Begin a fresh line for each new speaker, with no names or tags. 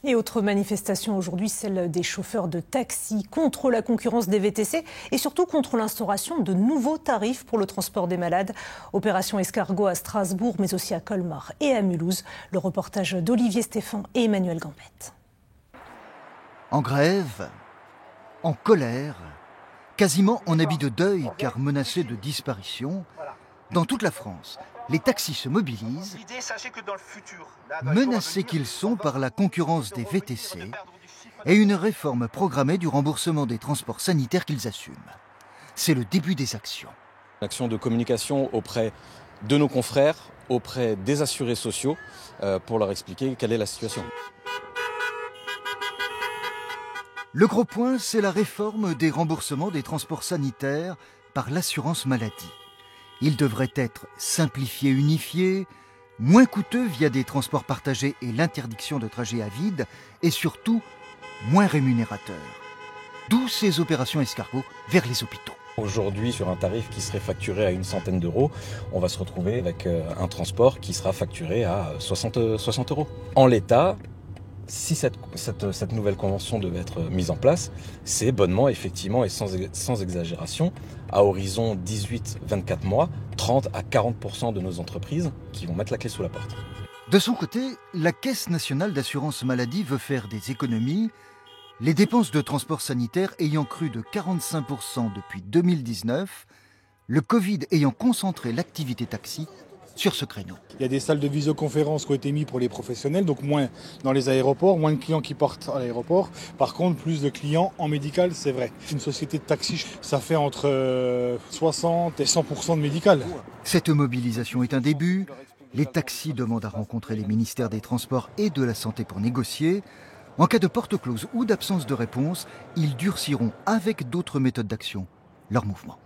Et autre manifestation aujourd'hui, celle des chauffeurs de taxi contre la concurrence des VTC et surtout contre l'instauration de nouveaux tarifs pour le transport des malades. Opération escargot à Strasbourg, mais aussi à Colmar et à Mulhouse. Le reportage d'Olivier Stéphan et Emmanuel Gambette.
En grève, en colère, quasiment en habit de deuil car menacés de disparition, dans toute la France, les taxis se mobilisent, menacés qu'ils sont par la concurrence des VTC et une réforme programmée du remboursement des transports sanitaires qu'ils assument. C'est le début des actions.
L'action de communication auprès de nos confrères, auprès des assurés sociaux, pour leur expliquer quelle est la situation.
Le gros point, c'est la réforme des remboursements des transports sanitaires par l'assurance maladie. Il devrait être simplifié, unifié, moins coûteux via des transports partagés et l'interdiction de trajets à vide, et surtout moins rémunérateur. D'où ces opérations escargot vers les hôpitaux.
Aujourd'hui, sur un tarif qui serait facturé à une centaine d'euros, on va se retrouver avec un transport qui sera facturé à 60 euros. En l'état, si cette nouvelle convention devait être mise en place, c'est bonnement, effectivement et sans exagération, à horizon 18-24 mois, 30 à 40% de nos entreprises qui vont mettre la clé sous la porte.
De son côté, la Caisse nationale d'assurance maladie veut faire des économies, les dépenses de transport sanitaire ayant cru de 45% depuis 2019, le Covid ayant concentré l'activité taxi sur ce créneau.
Il y a des salles de visioconférence qui ont été mises pour les professionnels, donc moins dans les aéroports, moins de clients qui partent à l'aéroport. Par contre, plus de clients en médical, c'est vrai. Une société de taxi, ça fait entre 60 et 100% de médical.
Cette mobilisation est un début. Les taxis demandent à rencontrer les ministères des Transports et de la Santé pour négocier. En cas de porte close ou d'absence de réponse, ils durciront avec d'autres méthodes d'action leur mouvement.